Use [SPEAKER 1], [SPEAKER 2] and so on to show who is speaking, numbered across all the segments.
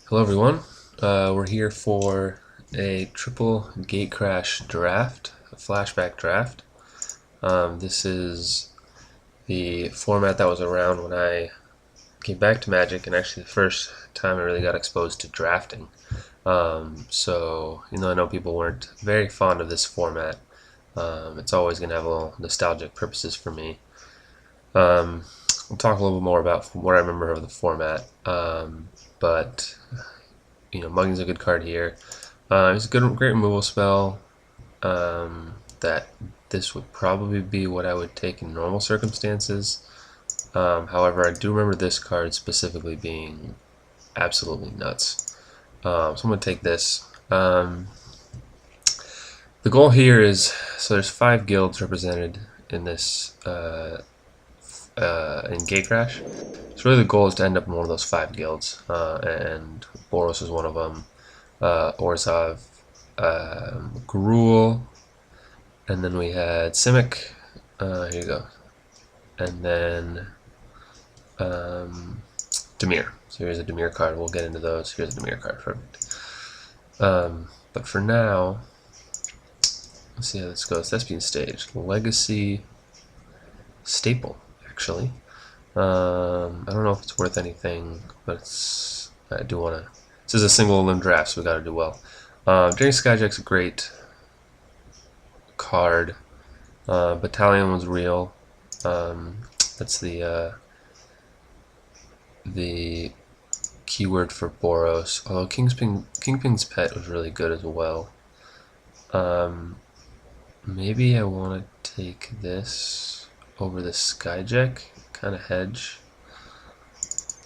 [SPEAKER 1] Hello everyone, we're here for a triple Gatecrash draft, a flashback draft. This is the format that was around when I came back to Magic, and actually the first time I really got exposed to drafting. So, I know people weren't very fond of this format, it's always going to have a little nostalgic purposes for me. We'll talk a little bit more about what I remember of the format, but Mugging's a good card here. It's a great removal spell. That this would probably be what I would take in normal circumstances. However, I do remember this card specifically being absolutely nuts. So I'm going to take this. The goal here is, so there's 5 guilds represented in this in Gatecrash. So really the goal is to end up in one of those 5 guilds, and Boros is one of them. Orzhov, Gruul, and then we had Simic. Here you go, and then Dimir. So here's a Dimir card. We'll get into those. Here's a Dimir card. Perfect. But for now, let's see how this goes. Thespian Stage, Legacy Staple. Actually, I don't know if it's worth anything, but I do want to. This is a single limb draft, so we got to do well. Daring Skyjack's a great card. Battalion was real. That's the keyword for Boros. Although Kingpin's Pet was really good as well. Maybe I want to take this over the Skyjack, kind of hedge.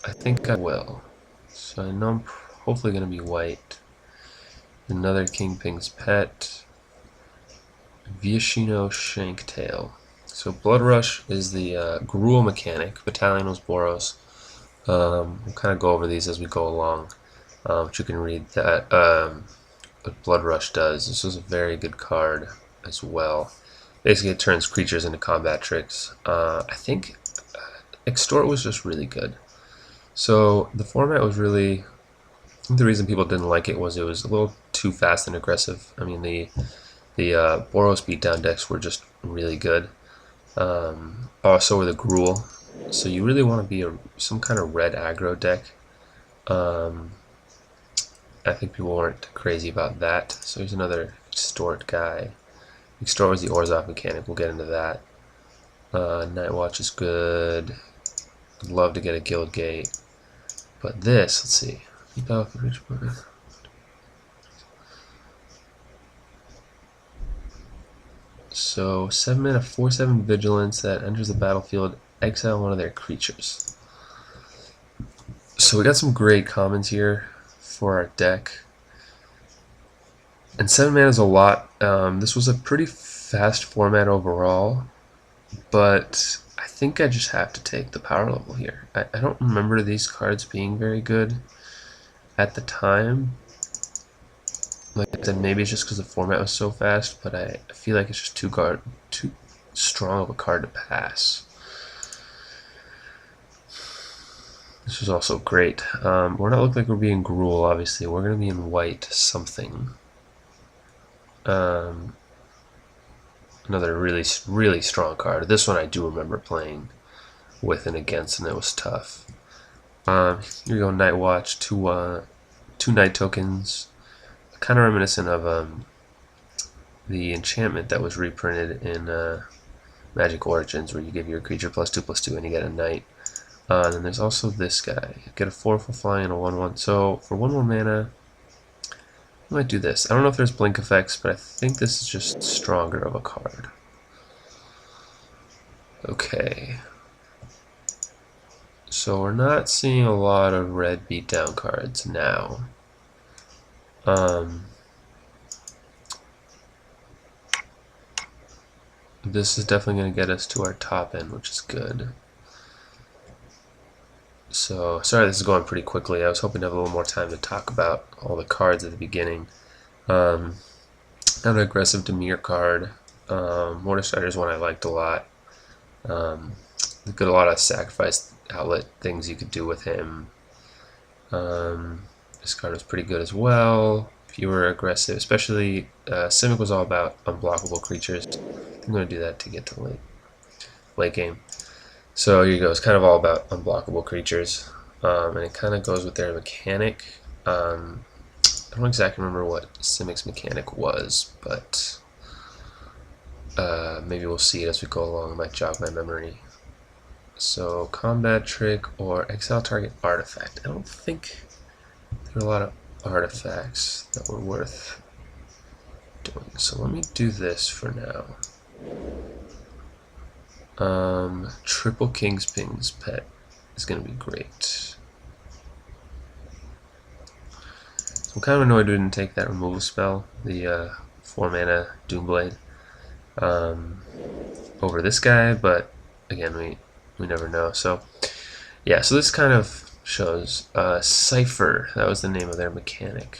[SPEAKER 1] I think I will. So I know I'm hopefully going to be white. Another Kingpin's Pet. Viashino Shanktail. So Blood Rush is the Gruul mechanic. Battalion was Boros. We'll kind of go over these as we go along. But you can read that what Blood Rush does. This is a very good card as well. Basically, it turns creatures into combat tricks. I think Extort was just really good. So the format was really, I think the reason people didn't like it was a little too fast and aggressive. I mean, the Boros beatdown decks were just really good. Also were the Gruul. So you really want to be some kind of red aggro deck. I think people weren't crazy about that. So here's another Extort guy. Extort was the Orzhov mechanic. We'll get into that. Night Watch is good. I'd love to get a Guild Gate. But this, let's see. So 7 mana, 4/7 vigilance that enters the battlefield, exile one of their creatures. So we got some great commons here for our deck. And 7 mana is a lot. This was a pretty fast format overall, but I think I just have to take the power level here. I don't remember these cards being very good at the time. Like I said, maybe it's just because the format was so fast, but I feel like it's just too strong of a card to pass. This is also great. We're not looking like we're being Gruul, obviously. We're going to be in white something. Another really, really strong card. This one I do remember playing with and against, and it was tough. Here we go, Night Watch, two night tokens. Kind of reminiscent of the enchantment that was reprinted in Magic Origins, where you give your creature +2/+2 and you get a night. And then there's also this guy. You get a 4/4 flying and a 1/1. So for 1 more mana, I might do this. I don't know if there's blink effects, but I think this is just stronger of a card. Okay. So we're not seeing a lot of red beatdown cards now. This is definitely going to get us to our top end, which is good. So, sorry this is going pretty quickly. I was hoping to have a little more time to talk about all the cards at the beginning. An aggressive Dimir card. Mortar Strider is one I liked a lot. Got a lot of sacrifice outlet things you could do with him. This card was pretty good as well. If you were aggressive, especially Simic was all about unblockable creatures. I'm going to do that to get to late game. So here you go. It's kind of all about unblockable creatures, and it kind of goes with their mechanic. I don't exactly remember what Simic's mechanic was, but maybe we'll see it as we go along. It might jog my memory. So combat trick or exile target artifact. I don't think there are a lot of artifacts that were worth doing. So let me do this for now. Triple Kingpin's pet is going to be great. So I'm kind of annoyed we didn't take that removal spell, the 4 mana Doomblade, over this guy, but again, we never know. So yeah, so this kind of shows Cypher. That was the name of their mechanic.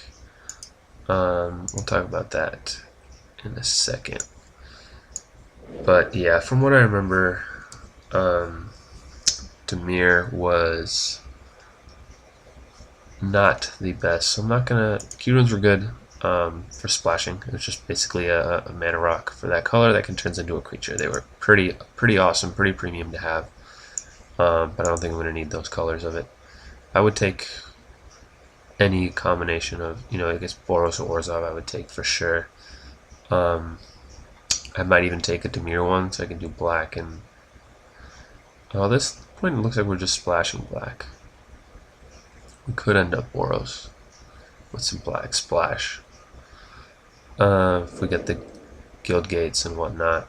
[SPEAKER 1] We'll talk about that in a second. But yeah, from what I remember, Dimir was not the best. So I'm not gonna. Q-runes were good for splashing. It was just basically a mana rock for that color that can turn into a creature. They were pretty awesome, pretty premium to have. But I don't think I'm gonna need those colors of it. I would take any combination of, I guess Boros or Orzhov I would take for sure. I might even take a Dimir one, so I can do black and... Oh, this point it looks like we're just splashing black. We could end up Boros with some black splash. If we get the guild gates and whatnot.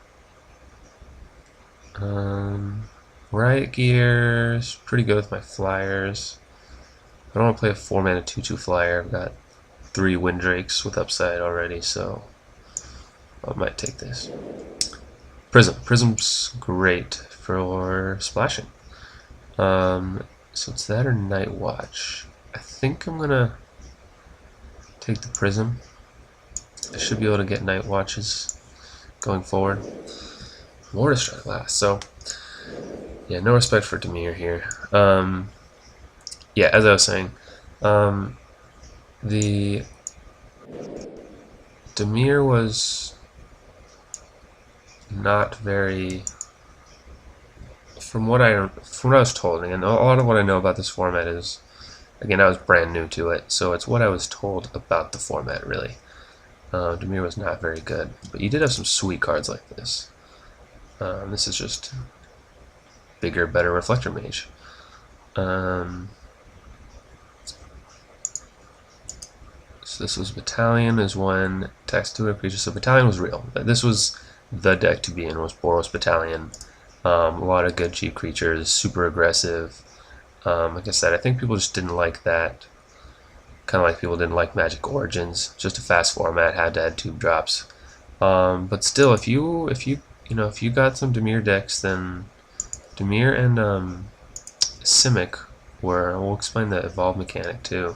[SPEAKER 1] Riot Gear's pretty good with my flyers. I don't want to play a 4 mana 2/2 flyer. I've got 3 Windrakes with upside already, so I might take this. Prism. Prism's great for splashing. So it's that or Night Watch. I think I'm gonna take the Prism. I should be able to get Night Watches going forward. Mortar Strike last. So yeah, no respect for Dimir here. Yeah, as I was saying, the Dimir was not very, from what I was told, and a lot of what I know about this format is, again, I was brand new to it, so it's what I was told about the format, really. Dimir was not very good, but you did have some sweet cards like this. This is just bigger, better Reflector Mage. So this was Battalion, is when text to a creature. So Battalion was real. This was the deck to be in, was Boros Battalion. A lot of good cheap creatures, super aggressive. Like I said, I think people just didn't like that. Kind of like people didn't like Magic Origins. Just a fast format, had to add tube drops. But still, if you got some Dimir decks, then Dimir and Simic were. We'll explain the evolve mechanic too.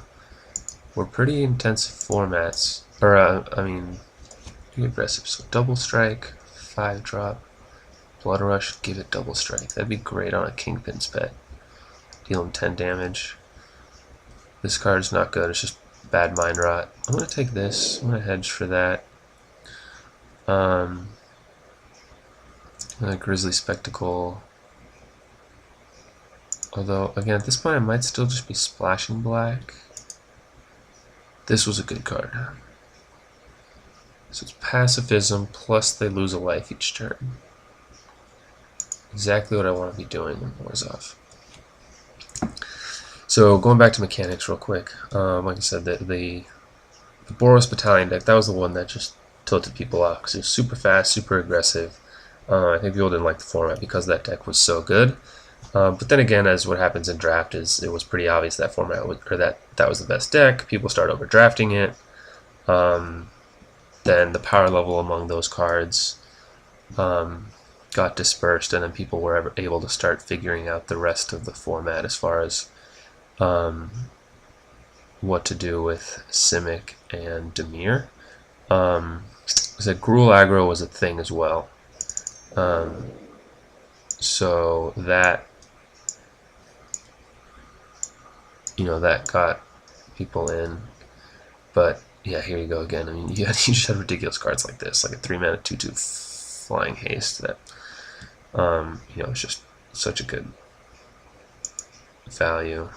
[SPEAKER 1] Were pretty intensive formats. Or pretty aggressive. So double strike, 5-drop, Blood Rush, give it double strike. That'd be great on a Kingpin's pet. Deal him 10 damage. This card is not good, it's just bad mind rot. I'm gonna take this, I'm gonna hedge for that. Grizzly Spectacle. Although, again, at this point I might still just be splashing black. This was a good card. So it's pacifism, plus they lose a life each turn. Exactly what I want to be doing in Orzhov. So going back to mechanics real quick, like I said, the Boros Battalion deck, that was the one that just tilted people off because it was super fast, super aggressive. I think people didn't like the format because that deck was so good. But then again, as what happens in draft is, it was pretty obvious that format was, or that was the best deck. People start overdrafting it. Then the power level among those cards got dispersed, and then people were able to start figuring out the rest of the format as far as what to do with Simic and Dimir. So Gruul aggro was a thing as well. So that that got people in. But yeah, here you go again. I mean, you just had ridiculous cards like this, like a 3-mana 2/2 flying haste that it's just such a good value.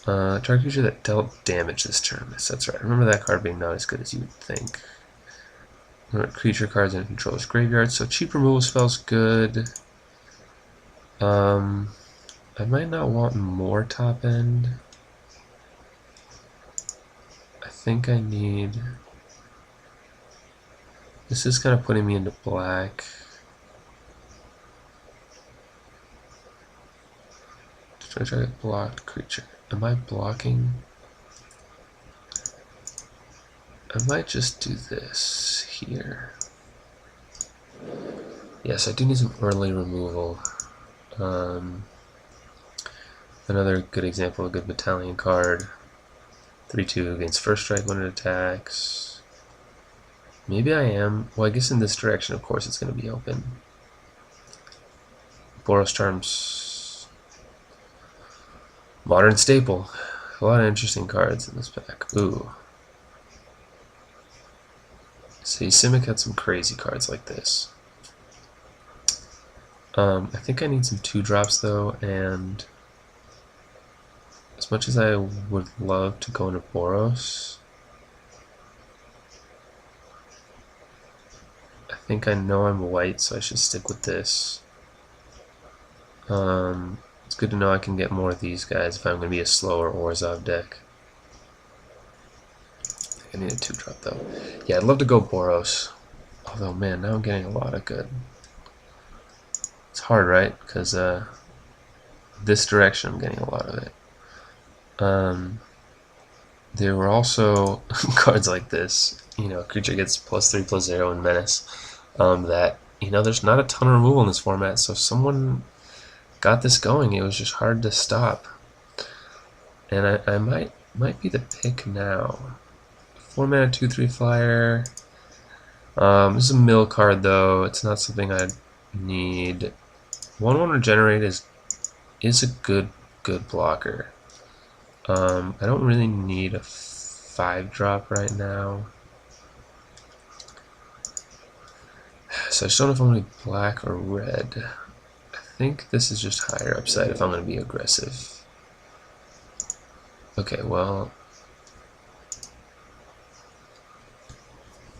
[SPEAKER 1] Target creature that dealt damage this turn. That's right. Remember that card being not as good as you would think. Creature cards in controller's graveyard, so cheap removal spells good. I might not want more top end. I think I need... This is kind of putting me into black. Try to block creature. Am I blocking? I might just do this here. Yes, I do need some early removal. Another good example of a good battalion card. 3/2 against first strike when it attacks. Maybe I am. Well, I guess in this direction, of course, it's going to be open. Boros Charms. Modern staple. A lot of interesting cards in this pack. Ooh. See, Simic had some crazy cards like this. I think I need some 2-drops though, and as much as I would love to go into Boros, I think I know I'm white, so I should stick with this. It's good to know I can get more of these guys if I'm going to be a slower Orzhov deck. I need a 2-drop though. Yeah, I'd love to go Boros. Although, man, now I'm getting a lot of good. It's hard, right? Because this direction I'm getting a lot of it. There were also cards like this. Creature gets +3/+0 in Menace. That, there's not a ton of removal in this format, so if someone got this going, it was just hard to stop. And I might be the pick now. 4-mana 2/3 flyer. This is a mill card though. It's not something I need. 1/1 regenerate is a good blocker. I don't really need a 5-drop right now. So I just don't know if I'm going to be black or red. I think this is just higher upside if I'm going to be aggressive. Okay, well,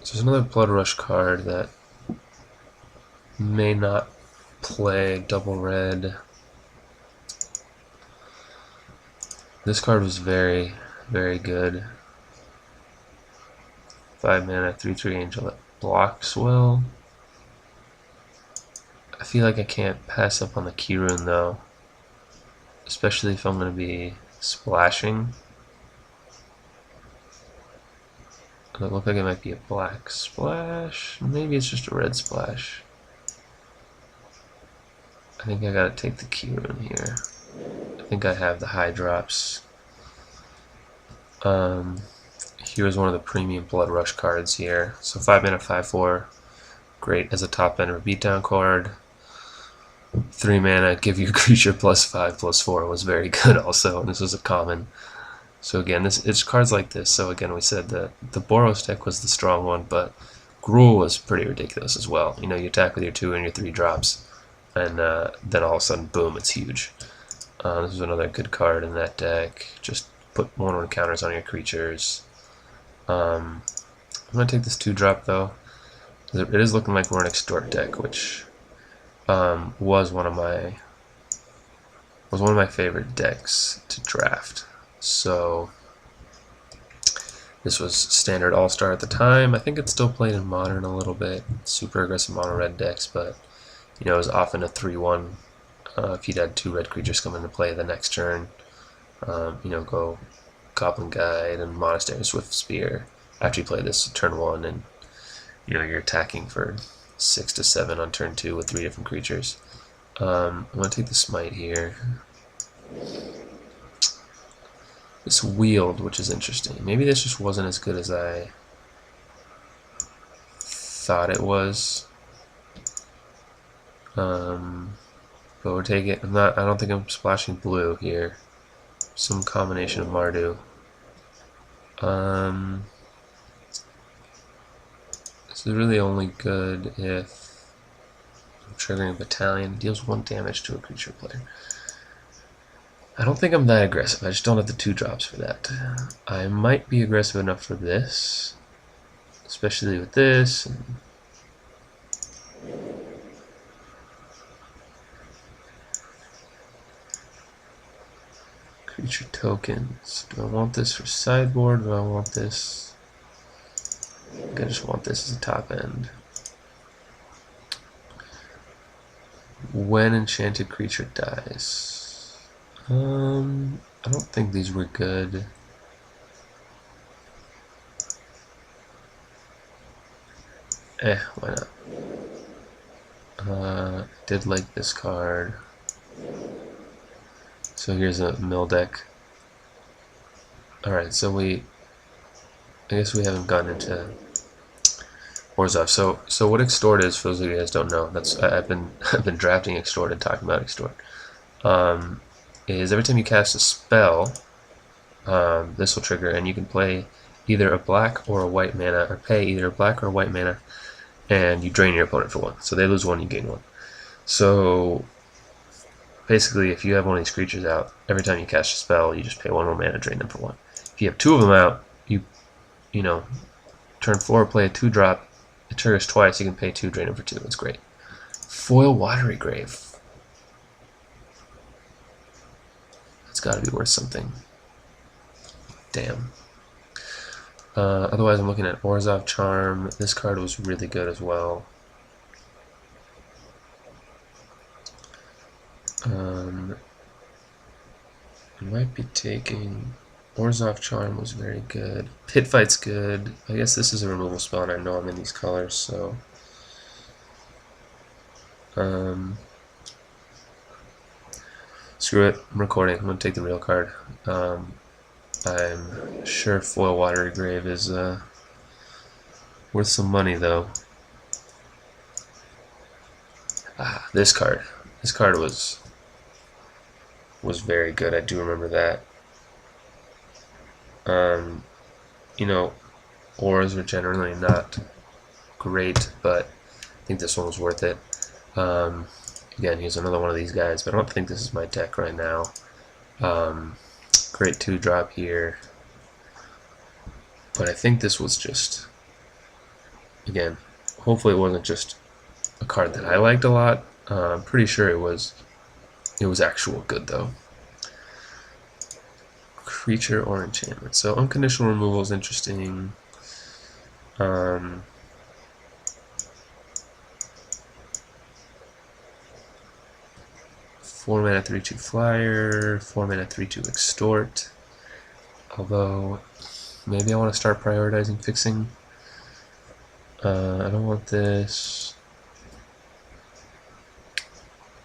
[SPEAKER 1] so there's another Blood Rush card that may not play double red. This card was very, very good. 5-mana 3/3 angel that blocks well. I feel like I can't pass up on the key rune though, especially if I'm going to be splashing. It looks like it might be a black splash. Maybe it's just a red splash. I think I gotta take the key rune here. I think I have the high drops. Here's one of the premium Blood Rush cards here. So 5-mana 5/4, great as a top end or beatdown card. 3-mana, give your creature +5/+4 was very good also, and this was a common. So again, it's cards like this. So again, we said that the Boros deck was the strong one, but Gruul was pretty ridiculous as well. You attack with your 2 and your 3 drops, and then all of a sudden, boom, it's huge. This is another good card in that deck. Just put 1/1 counters on your creatures. I'm going to take this 2-drop though. It is looking like we're an Extort deck, which was one of my favorite decks to draft. So this was standard all-star at the time. I think it's still played in modern a little bit. Super aggressive mono red decks, but it was often a 3/1 if you'd had 2 red creatures come into play the next turn. Go Goblin Guide and Monastery Swift Spear after you play this turn 1, and you're attacking for 6 to 7 on turn 2 with 3 different creatures. I'm going to take the Smite here. This Wield, which is interesting. Maybe this just wasn't as good as I thought it was. But we'll take it. I don't think I'm splashing blue here. some combination of Mardu. This is really only good if I'm triggering a battalion. It deals 1 damage to a creature player. I don't think I'm that aggressive. I just don't have the 2-drops for that. I might be aggressive enough for this, especially with this. Creature tokens. Do I want this for sideboard? Do I want this? I think I just want this as a top end. When enchanted creature dies. I don't think these were good. Why not? Did like this card. So here's a mill deck. Alright, so I guess we haven't gotten into Orzhov. So what Extort is, for those of you guys don't know, I've been drafting Extort and talking about Extort. Is every time you cast a spell, this will trigger, and you can play either a black or a white mana, or pay either a black or a white mana, and you drain your opponent for 1. So they lose 1, you gain 1. So basically, if you have one of these creatures out, every time you cast a spell, you just pay 1 more mana, drain them for 1. If you have 2 of them out, you know, turn 4, play a 2-drop, it triggers twice, you can pay 2, drain them for 2. It's great. Foil Watery Grave. It's got to be worth something. Damn. Otherwise, I'm looking at Orzhov Charm. This card was really good as well. I might be taking... Orzhov Charm was very good. Pit Fight's good. I guess this is a removal spell, and I know I'm in these colors, so... Screw it, I'm recording. I'm going to take the real card. I'm sure Foil Watery Grave is worth some money, though. This card. This card was very good. I do remember that. You know, auras are generally not great, but I think this one was worth it. Again, here's another one of these guys, but I don't think this is my deck right now. Great 2-drop here. But I think this was just, again, hopefully it wasn't just a card that I liked a lot. I'm pretty sure it was actual good, though. Creature or enchantment. So unconditional removal is interesting. 4 mana 3/2 flyer, 4 mana 3/2 extort. Although maybe I want to start prioritizing fixing. I don't want this.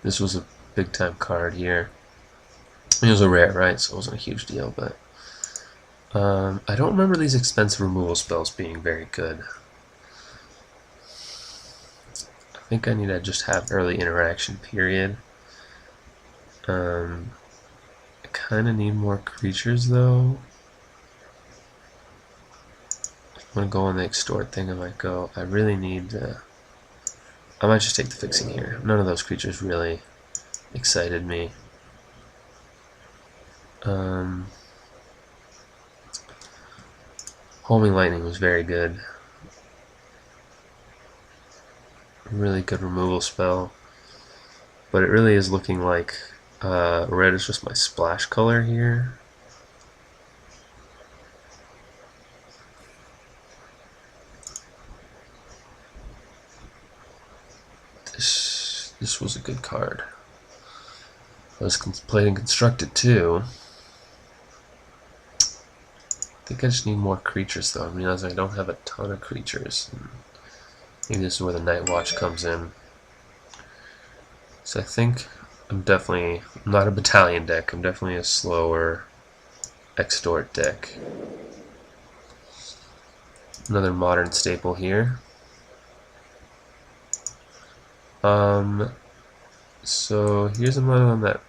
[SPEAKER 1] This was a big time card here. It was a rare, right? So it wasn't a huge deal, but I don't remember these expensive removal spells being very good. I think I need to just have early interaction, period. I kind of need more creatures, though. If I'm going to go on the extort thing, I might go. I really need I might just take the fixing here. None of those creatures really excited me. Homing Lightning was very good. Really good removal spell. But it really is looking like red is just my splash color here. This was a good card. I was played and constructed too. I think I just need more creatures, though. I realize I don't have a ton of creatures. Maybe this is where the Night Watch comes in. So I think I'm definitely not a battalion deck. I'm definitely a slower extort deck. Another modern staple here. So here's another one that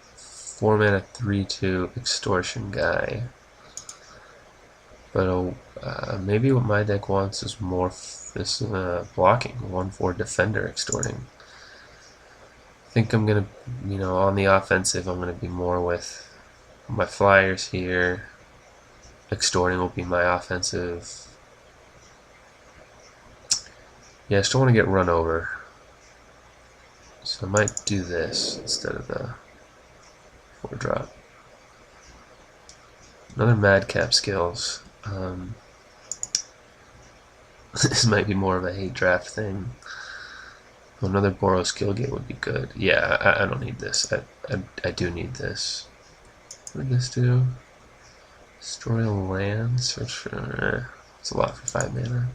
[SPEAKER 1] 4 mana 3/2 extortion guy. But maybe what my deck wants is more blocking. 1/4 defender extorting. I think I'm gonna, on the offensive, I'm gonna be more with my flyers here. Extorting will be my offensive. Yeah, I still want to get run over. So I might do this instead of the 4-drop. Another madcap skills. This might be more of a hate draft thing. Another Boros skill gate would be good. Yeah, I don't need this. I do need this. What did this do? Destroy a land. Search for. It's a lot for 5 mana.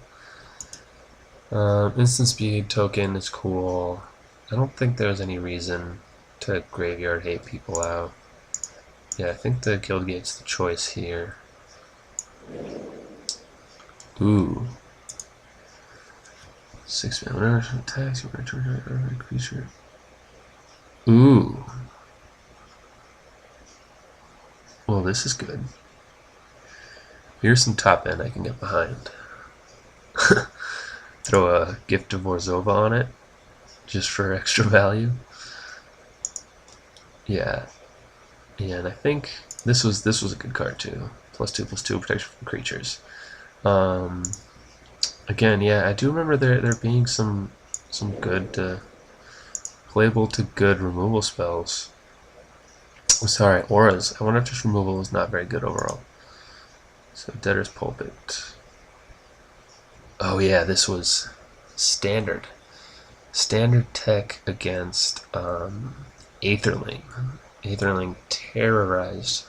[SPEAKER 1] Instant speed token is cool. I don't think there's any reason to graveyard hate people out. Yeah, I think the guild gate's the choice here. Ooh. 6 mana. Whenever it attacks, you return every creature. Ooh. Well, this is good. Here's some top end I can get behind. Throw a Gift of Orzhova on it, just for extra value. Yeah, and I think this was a good card too. +2/+2 protection from creatures. Again, yeah, I do remember there being some good playable to good removal spells. I'm sorry, auras. I wonder if just removal is not very good overall. So Debtor's Pulpit. Oh yeah, this was standard. Standard tech against Aetherling. Aetherling terrorized.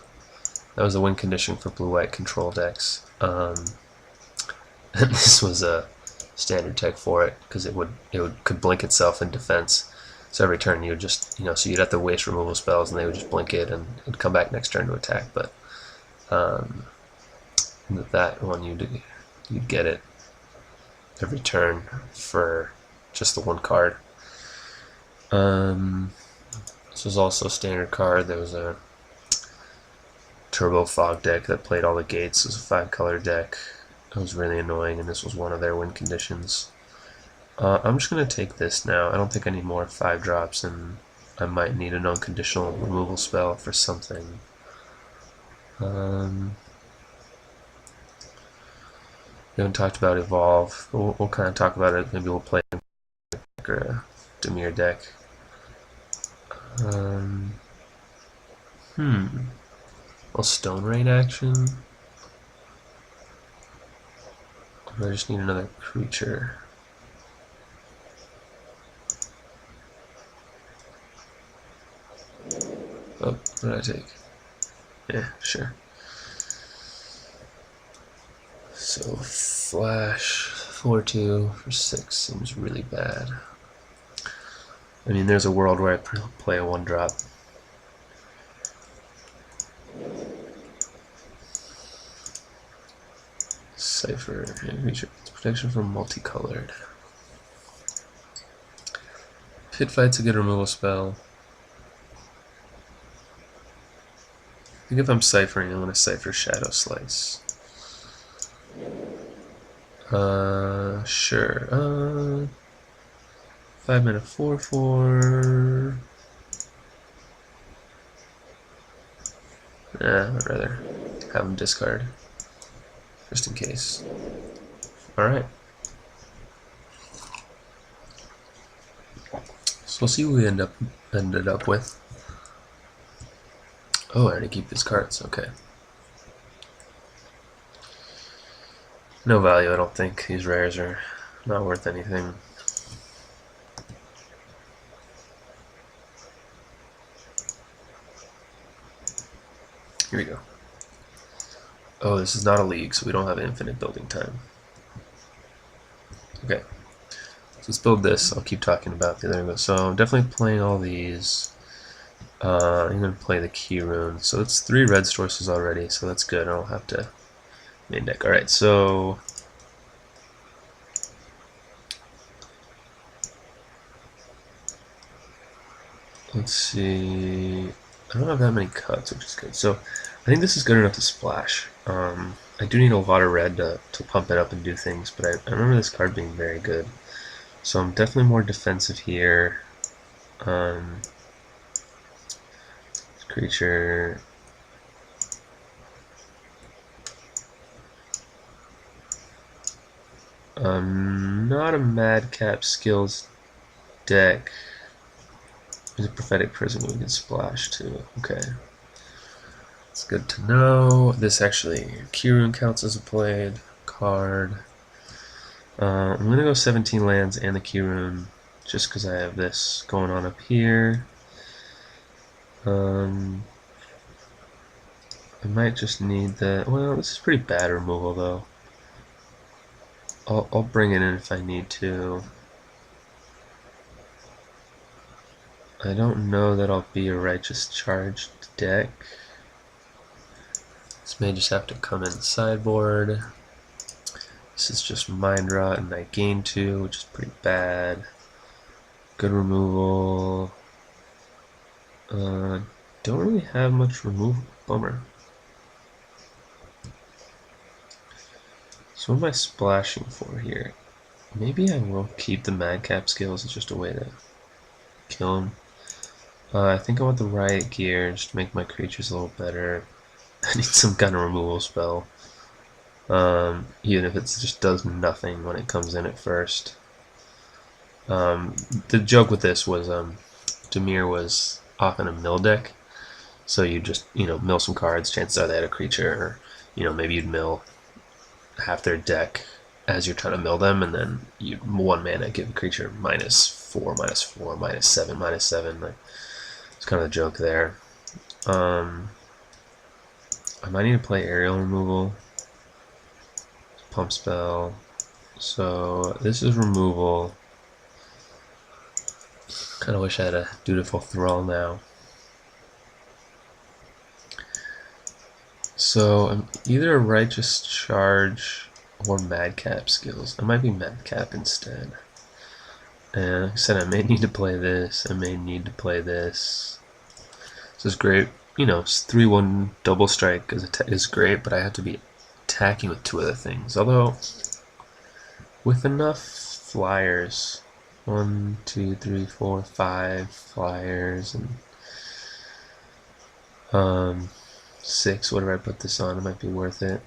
[SPEAKER 1] That was a win condition for blue-white control decks. And this was a standard tech for it because it could blink itself in defense. So every turn you would just so you'd have to waste removal spells and they would just blink it and it'd come back next turn to attack. But that one you'd get it every turn for just the one card. This was also a standard card. There was a Turbo Fog deck that played all the gates. It was a 5-color deck. It was really annoying, and this was one of their win conditions. I'm just going to take this now. I don't think I need more 5-drops, and I might need an unconditional removal spell for something. We haven't talked about Evolve, but we'll kind of talk about it. Maybe we'll play a Dimir deck. Well, Stone Rain action. I just need another creature. Oh, what did I take? Yeah, sure. So Flash 4/2 for 6 seems really bad. I mean, there's a world where I play a 1-drop. Cipher, creature protection from multicolored. Pit Fight's a good removal spell. I think if I'm ciphering, I'm going to cipher Shadow Slice. Sure. 5 mana 4/4. I'd rather have him discard, just in case. Alright. So we'll see what we ended up with. Oh, I already keep these cards, okay. No value, I don't think. These rares are not worth anything. Here we go. Oh, this is not a league, so we don't have infinite building time. Okay. So let's build this. I'll keep talking about the other. So I'm definitely playing all these. I'm going to play the key rune. So it's 3 red sources already, so that's good. I don't have to main deck. Alright, so let's see. I don't have that many cuts, which is good. So I think this is good enough to splash. I do need a lot of red to pump it up and do things, but I remember this card being very good. So I'm definitely more defensive here. Creature. Not a Madcap Skills deck. There's a Prophetic Prism we can splash too. Okay. It's good to know. This actually, Kirun counts as a played card. I'm going to go 17 lands and the Kirun just because I have this going on up here. I might just need the... Well, this is pretty bad removal though. I'll bring it in if I need to. I don't know that I'll be a Righteous Charged deck. This may just have to come in the sideboard. This is just Mind Rot and I gain 2, which is pretty bad. Good removal. Don't really have much removal. Bummer. So what am I splashing for here? Maybe I will keep the Madcap Skills. It's just a way to kill him. I think I want the Riot Gear just to make my creatures a little better. I need some kind of removal spell. Even if it just does nothing when it comes in at first. The joke with this was Dimir was often a mill deck, so you just mill some cards. Chances are they had a creature, or maybe you'd mill half their deck as you're trying to mill them, and then you 1 mana give a creature -4, -4, -7, -7. Like, it's kind of the joke there. I might need to play aerial removal. Pump spell. So this is removal. Kind of wish I had a Dutiful Thrall now. So I'm either a Righteous Charge or Madcap Skills. I might be Madcap instead. And like I said, I may need to play this. I may need to play this. This is great. It's 3/1 double strike is great, but I have to be attacking with 2 other things. Although, with enough flyers, 1, 2, 3, 4, 5 flyers, and 6, whatever I put this on, it might be worth it.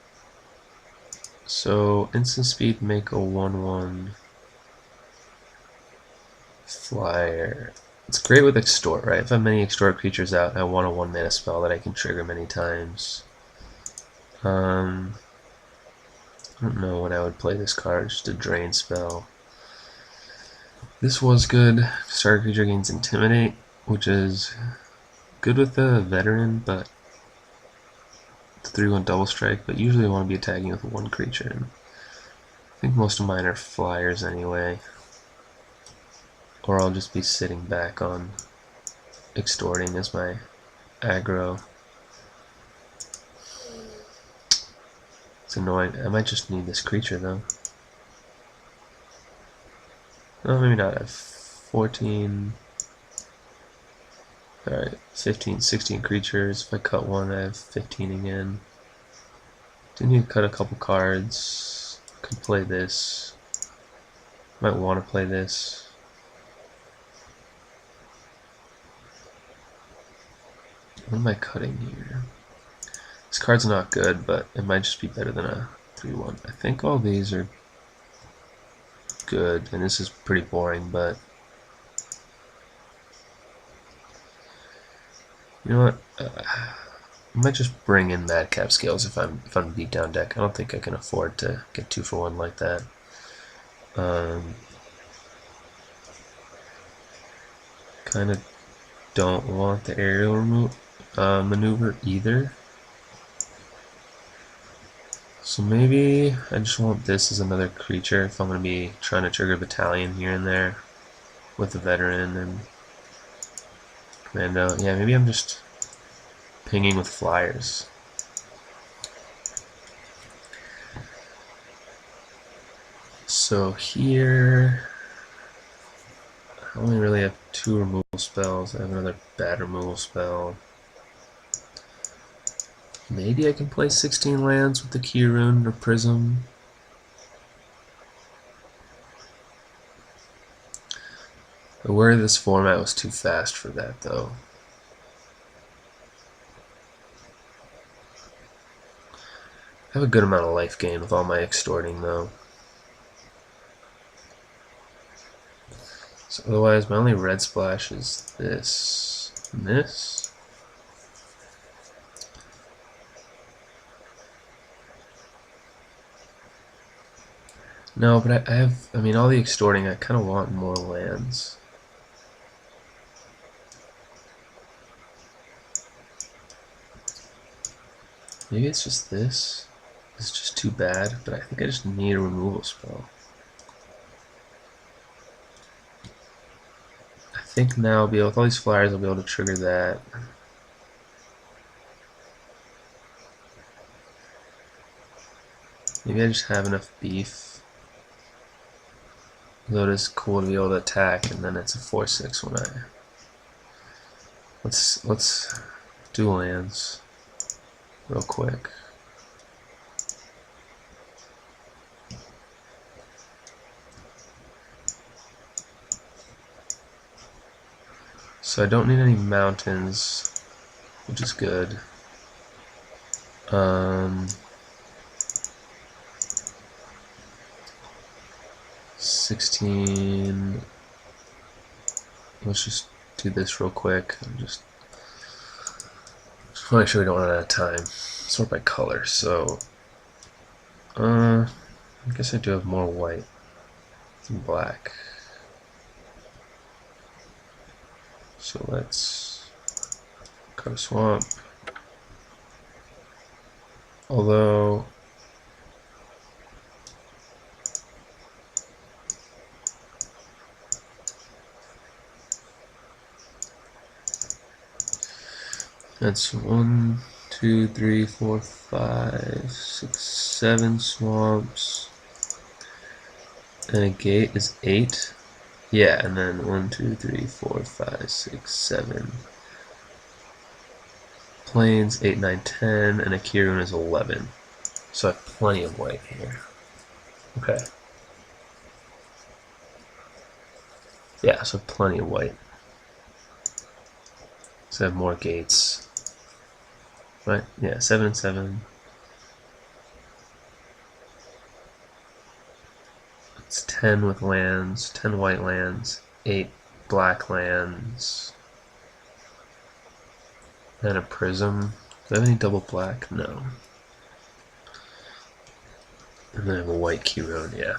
[SPEAKER 1] So, instant speed, make a 1/1 flyer. It's great with Extort, right? If I have many Extort creatures out, I want a 1 mana spell that I can trigger many times. I don't know when I would play this card, just a drain spell. This was good. Starter creature gains Intimidate, which is good with the Veteran, but it's 3/1 double strike, but usually I want to be attacking with 1 creature. And I think most of mine are flyers anyway. Or I'll just be sitting back on Extorting as my aggro. It's annoying. I might just need this creature though. No, maybe not. I have 14. Alright, 15, 16 creatures. If I cut 1, I have 15 again. Do need to cut a couple cards. Could play this. Might want to play this. What am I cutting here? This card's not good, but it might just be better than a 3/1. I think all these are good, and this is pretty boring, but you know what? I might just bring in Madcap Scales if I'm a beatdown deck. I don't think I can afford to get 2 for 1 like that. Kind of don't want the aerial maneuver either. So maybe I just want this as another creature if I'm going to be trying to trigger Battalion here and there with the Veteran and Commando. Yeah, maybe I'm just pinging with flyers. So here, I only really have 2 removal spells. I have another bad removal spell. Maybe I can play 16 lands with the Key Rune or Prism. I worry this format was too fast for that, though. I have a good amount of life gain with all my extorting, though. So otherwise, my only red splash is this and this. No, but I mean, all the extorting, I kind of want more lands. Maybe it's just this. It's just too bad, but I think I just need a removal spell. I think now, with all these flyers, I'll be able to trigger that. Maybe I just have enough beef. Though it is cool to be able to attack, and then it's a 4/6 when I... Let's do lands real quick. So I don't need any mountains, which is good. 16. Let's just do this real quick. Just want to make sure we don't run out of time. Sort by color. So, I guess I do have more white than black. So let's cut a swamp. Although that's 1, 2, 3, 4, 5, 6, 7 swamps, and a gate is 8. Yeah, and then 1, 2, 3, 4, 5, 6, 7 plains, 8, 9, 10, and a Key Rune is 11. So I have plenty of white here. Okay. Yeah, so plenty of white. So I have more gates. Right? Yeah, 7 and 7. It's 10 with lands, 10 white lands, 8 black lands, and a prism. Do I have any double black? No. And then I have a white Key Rune, yeah.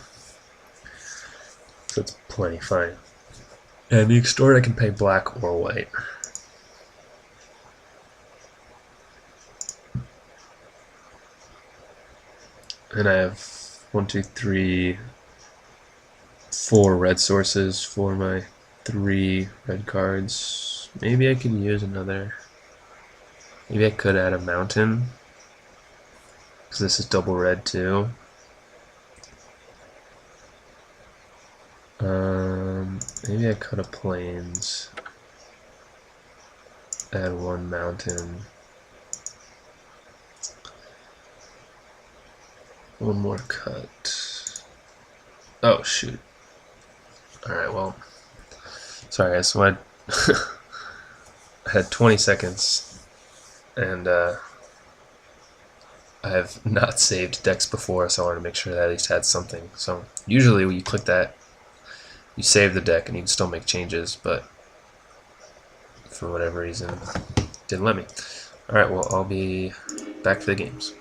[SPEAKER 1] So it's plenty fine. And the extort I can pay black or white. And I have 1, 2, 3, 4 red sources for my 3 red cards. Maybe I could use another. Maybe I could add a mountain, because this is double red too. Maybe I cut a plains, add 1 mountain, 1 more cut. Oh shoot. Alright, well, sorry guys, so I had 20 seconds, and I have not saved decks before, so I wanted to make sure that I at least had something. So usually when you click that, you save the deck and you can still make changes, but for whatever reason, didn't let me. Alright, well, I'll be back for the games.